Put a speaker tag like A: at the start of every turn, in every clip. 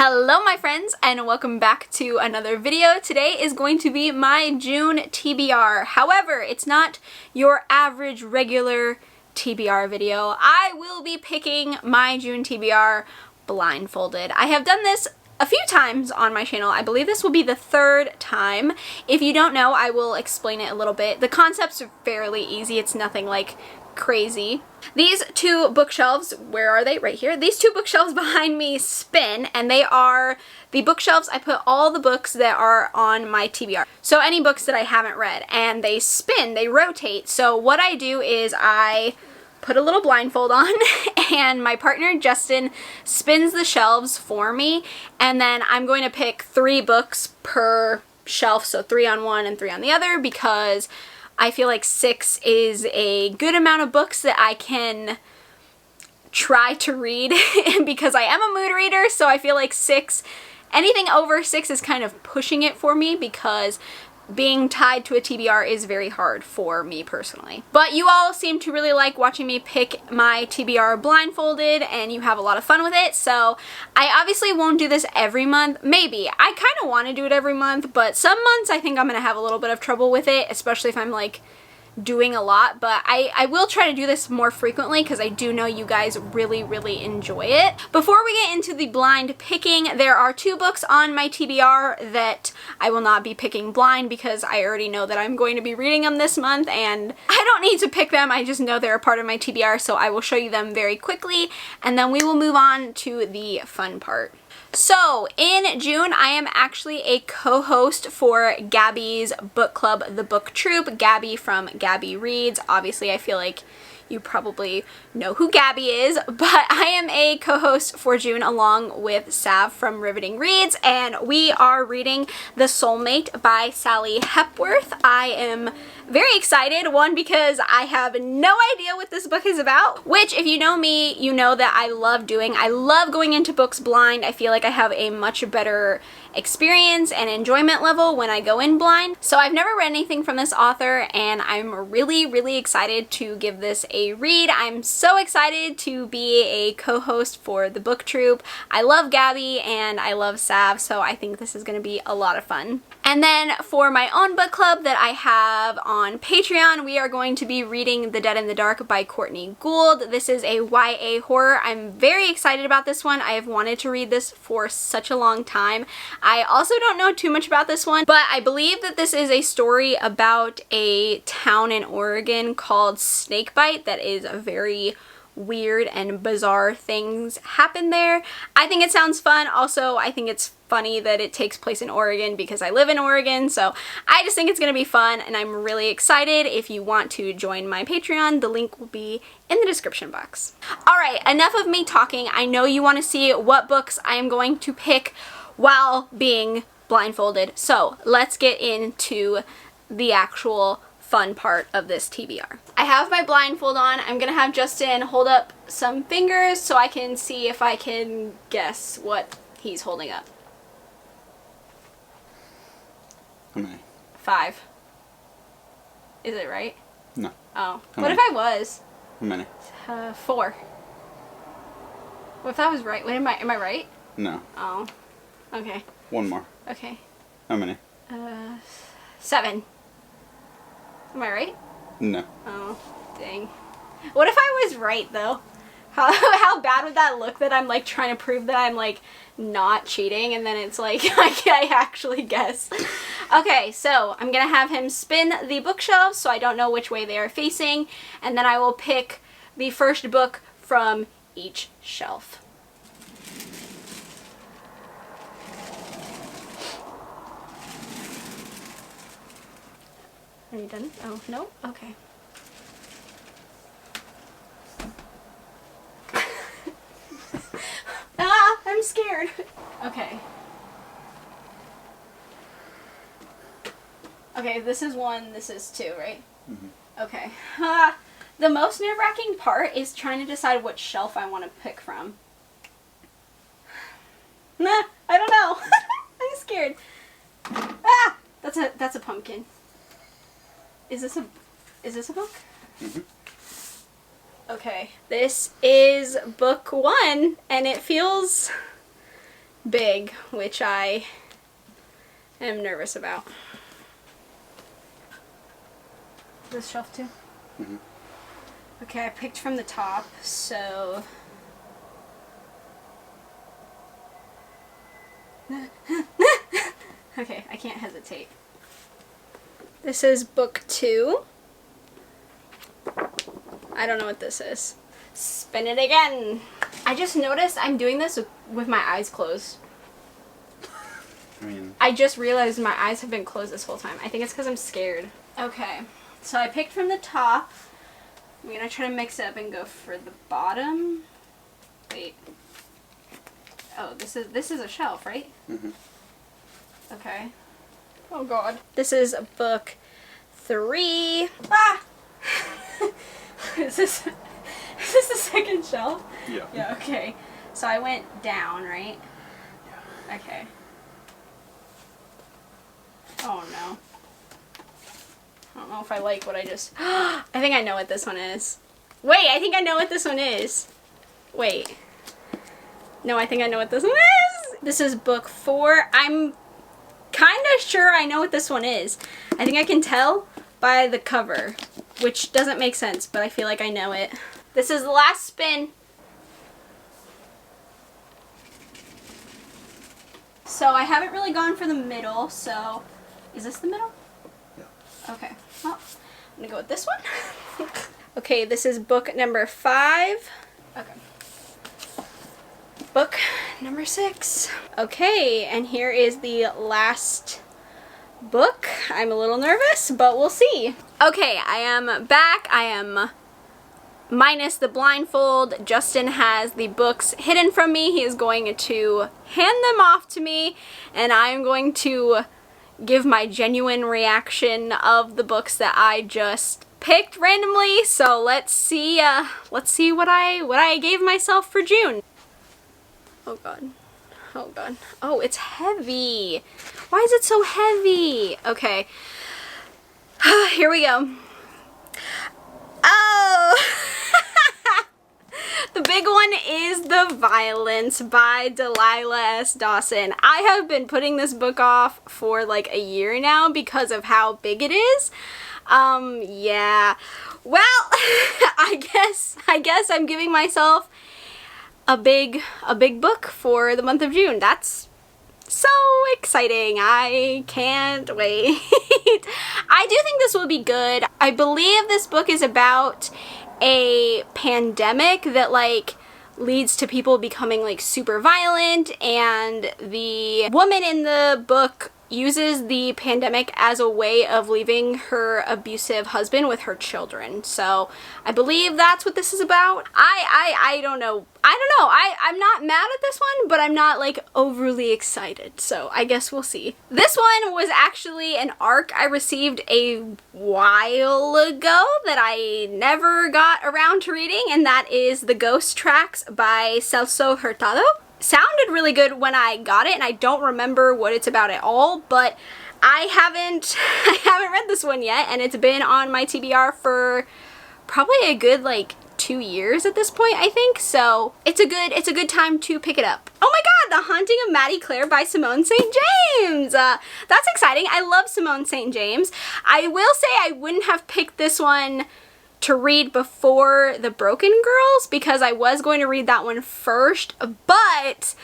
A: Hello my friends and welcome back to another video. Today is going to be my June TBR. However, it's not your average regular TBR video. I will be picking my June TBR blindfolded. I have done this a few times on my channel. I believe this will be the third time. If you don't know, I will explain it a little bit. The concepts are fairly easy. It's nothing like crazy. These two bookshelves, where are they? Right here. These two bookshelves behind me spin, and they are the bookshelves I put all the books that are on my TBR. So any books that I haven't read, and they spin, they rotate. So what I do is I put a little blindfold on and my partner Justin spins the shelves for me, and then I'm going to pick 3 books per shelf, so 3 on one and 3 on the other, because I feel like 6 is a good amount of books that I can try to read because I am a mood reader, so I feel like 6, anything over 6 is kind of pushing it for me because being tied to a TBR is very hard for me personally. But you all seem to really like watching me pick my TBR blindfolded and you have a lot of fun with it, so I obviously won't do this every month. Maybe. I kind of want to do it every month, but some months I think I'm going to have a little bit of trouble with it, especially if I'm like doing a lot, but I will try to do this more frequently because I do know you guys really enjoy it. Before we get into the blind picking, there are 2 books on my TBR that I will not be picking blind because I already know that I'm going to be reading them this month and I don't need to pick them. I just know they're a part of my TBR, so I will show you them very quickly and then we will move on to the fun part. So, in June, I am actually a co-host for Gabby's book club, The Book Troop. Gabby from Gabby Reads. Obviously, I feel like you probably know who Gabby is, but I am a co-host for June along with Sav from Riveting Reads, and we are reading The Soulmate by Sally Hepworth. I am very excited, one, because I have no idea what this book is about, which if you know me, you know that I love doing. I love going into books blind. I feel like I have a much better experience and enjoyment level when I go in blind. So I've never read anything from this author and I'm really excited to give this a read. I'm so excited to be a co-host for the book troop. I love Gabby and I love Sav, so I think this is going to be a lot of fun. And then for my own book club that I have on Patreon, we are going to be reading The Dead in the Dark by Courtney Gould. This is a YA horror. I'm very excited about this one. I have wanted to read this for such a long time. I also don't know too much about this one, but I believe that this is a story about a town in Oregon called Snakebite that is a very weird and bizarre things happen there. I think it sounds fun. Also, I think it's funny that it takes place in Oregon because I live in Oregon, so I just think it's going to be fun and I'm really excited. If you want to join my Patreon, the link will be in the description box. Alright, enough of me talking. I know you want to see what books I am going to pick while being blindfolded, so let's get into the actual fun part of this TBR. I have my blindfold on. I'm gonna have Justin hold up some fingers so I can see if I can guess what he's holding up.
B: How many?
A: 5. Is it right?
B: No.
A: Oh.
B: How
A: What
B: many?
A: if I was?
B: How many?
A: 4. What if that was right? What am I right?
B: No.
A: Oh. Okay.
B: 1 more.
A: Okay.
B: How many?
A: 7. Am I right?
B: No.
A: Oh, dang. What if I was right, though? How bad would that look that I'm, like, trying to prove that I'm, like, not cheating, and then it's, like, I actually guess. Okay, so I'm gonna have him spin the bookshelves so I don't know which way they are facing, and then I will pick the first book from each shelf. Are you done? Oh, no? Okay. Ah, I'm scared. Okay. Okay, this is 1, this is 2, right? Mm-hmm. Okay. The most nerve-wracking part is trying to decide which shelf I want to pick from. Nah, I don't know. I'm scared. Ah! That's a pumpkin. Is this a book? Mm-hmm. Okay. This is book 1, and it feels big, which I am nervous about. This shelf too?
B: Mm-hmm.
A: Okay, I picked from the top, so... Okay, I can't hesitate. This is book 2. I don't know what this is. Spin it again. I just noticed I'm doing this with my eyes closed. I just realized my eyes have been closed this whole time. I think it's because I'm scared. Okay, so I picked from the top. I'm gonna try to mix it up and go for the bottom. Wait. Oh, this is a shelf, right?
B: Mm-hmm.
A: Okay. Oh god. This is book 3. Ah! Is this the second shelf?
B: Yeah.
A: Yeah, okay. So I went down, right?
B: Yeah.
A: Okay. Oh no. I don't know if I like what I just... I think I know what this one is. Wait, I think I know what this one is. Wait. No, I think I know what this one is. This is book 4. I'm kind of sure I know what this one is. I think I can tell by the cover, which doesn't make sense, but I feel like I know it. This is the last spin. So I haven't really gone for the middle, so... Is this the middle?
B: Yeah.
A: Okay. Well, I'm gonna go with this one. Okay, this is book number 5. Okay. Book number 6. Okay, and here is the last book. I'm a little nervous, but we'll see. Okay, I am back. I am minus the blindfold. Justin has the books hidden from me. He is going to hand them off to me, and I am going to give my genuine reaction of the books that I just picked randomly. So let's see what I gave myself for June. Oh god. Oh god. Oh, it's heavy. Why is it so heavy? Okay. Here we go. Oh! The big one is The Violence by Delilah S. Dawson. I have been putting this book off for like a year now because of how big it is. Yeah. Well, I guess I'm giving myself a big book for the month of June. That's so exciting. I can't wait. I do think this will be good. I believe this book is about a pandemic that like leads to people becoming like super violent, and the woman in the book uses the pandemic as a way of leaving her abusive husband with her children. So I believe that's what this is about. I don't know. I'm not mad at this one, but I'm not like overly excited. So I guess we'll see. This one was actually an ARC I received a while ago that I never got around to reading, and that is The Ghost Tracks by Celso Hurtado. Sounded really good when I got it, and I don't remember what it's about at all, but I haven't read this one yet, and it's been on my TBR for probably a good like 2 years at this point, I think. So it's a good time to pick it up. Oh my god, The Haunting of Maddie Clare by Simone St. James. That's exciting. I love Simone St. James. I will say I wouldn't have picked this one to read before The Broken Girls because I was going to read that one first, but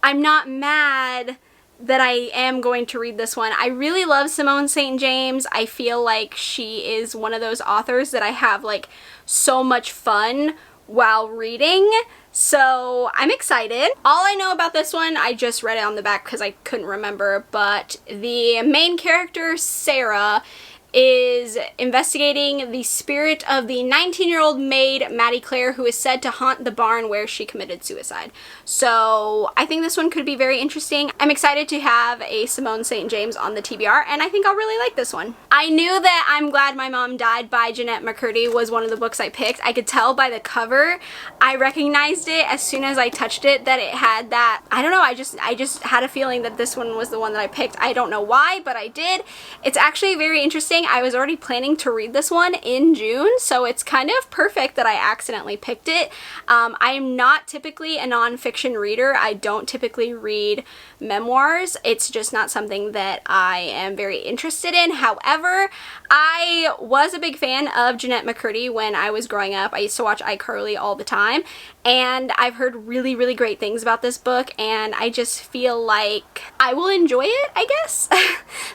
A: I'm not mad that I am going to read this one. I really love Simone St. James. I feel like she is one of those authors that I have like so much fun while reading, so I'm excited. All I know about this one, I just read it on the back because I couldn't remember, but the main character, Sarah, is investigating the spirit of the 19-year-old maid, Maddie Clare, who is said to haunt the barn where she committed suicide. So I think this one could be very interesting. I'm excited to have a Simone St. James on the TBR, and I think I'll really like this one. I knew that I'm Glad My Mom Died by Jeanette McCurdy was one of the books I picked. I could tell by the cover. I recognized it as soon as I touched it that it had that, I don't know, I just had a feeling that this one was the one that I picked. I don't know why, but I did. It's actually very interesting. grouping, I was already planning to read this one in June, so it's kind of perfect that I accidentally picked it. I am not typically a nonfiction reader. I don't typically read memoirs. It's just not something that I am very interested in. However, I was a big fan of Jeanette McCurdy when I was growing up. I used to watch iCarly all the time, and I've heard really, really great things about this book, and I just feel like I will enjoy it, I guess.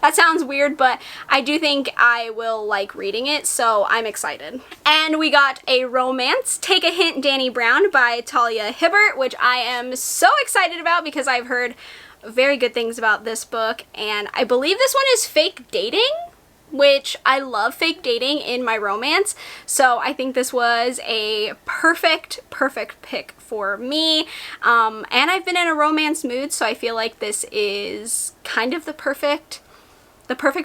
A: That sounds weird, but I do think I will like reading it, so I'm excited. And we got a romance, Take a Hint, Danny Brown by Talia Hibbert, which I am so excited about because I've heard very good things about this book, and I believe this one is fake dating, which I love fake dating in my romance, so I think this was a perfect pick for me. And I've been in a romance mood, so I feel like this is kind of the perfect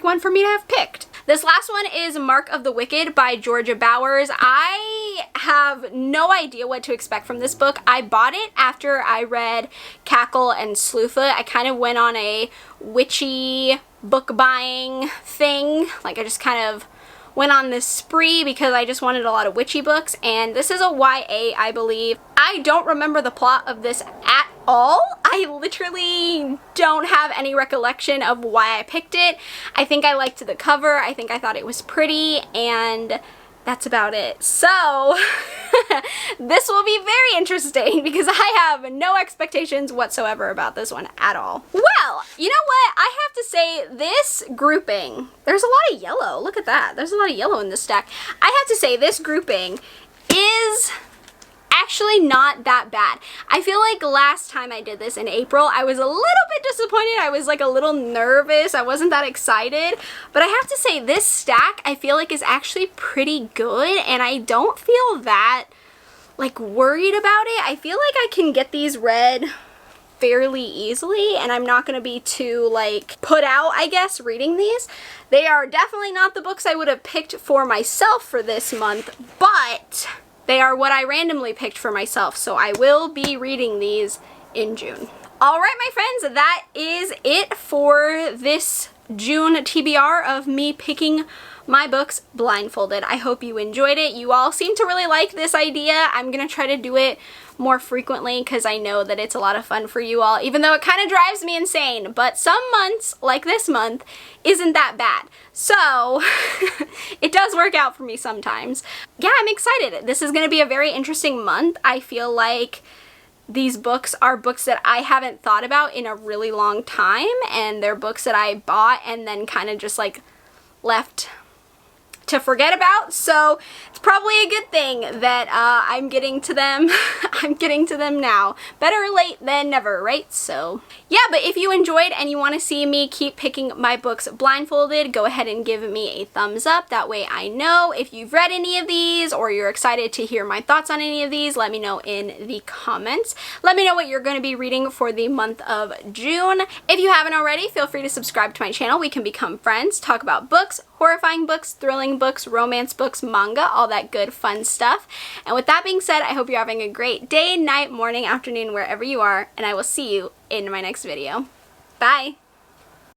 A: one for me to have picked. This last one is Mark of the Wicked by Georgia Bowers. I have no idea what to expect from this book. I bought it after I read Cackle and Slewfoot. I kind of went on a witchy book buying thing. Like, I just kind of went on this spree because I just wanted a lot of witchy books, and this is a YA, I believe. I don't remember the plot of this at all. I literally don't have any recollection of why I picked it. I think I liked the cover, I think I thought it was pretty, and that's about it. So this will be very interesting because I have no expectations whatsoever about this one at all. Well, you know what? I have to say this grouping, there's a lot of yellow. Look at that. There's a lot of yellow in this stack. I have to say this grouping is actually not that bad. I feel like last time I did this in April, I was a little bit disappointed. I was like a little nervous. I wasn't that excited. But I have to say this stack I feel like is actually pretty good, and I don't feel that like worried about it. I feel like I can get these read fairly easily, and I'm not going to be too like put out, I guess, reading these. They are definitely not the books I would have picked for myself for this month, but they are what I randomly picked for myself, so I will be reading these in June. Alright, my friends, that is it for this June TBR of me picking my books blindfolded. I hope you enjoyed it. You all seem to really like this idea. I'm going to try to do it more frequently because I know that it's a lot of fun for you all, even though it kind of drives me insane. But some months, like this month, isn't that bad. So it does work out for me sometimes. Yeah, I'm excited. This is going to be a very interesting month. I feel like these books are books that I haven't thought about in a really long time, and they're books that I bought and then kind of just like left to forget about, so it's probably a good thing that I'm getting to them. I'm getting to them now. Better late than never, right? So yeah, but if you enjoyed and you want to see me keep picking my books blindfolded, go ahead and give me a thumbs up. That way I know if you've read any of these or you're excited to hear my thoughts on any of these. Let me know in the comments. Let me know what you're going to be reading for the month of June. If you haven't already, feel free to subscribe to my channel. We can become friends, talk about books, horrifying books, thrilling books, romance books, manga, all that good fun stuff. And with that being said, I hope you're having a great day, night, morning, afternoon, wherever you are, and I will see you in my next video. Bye!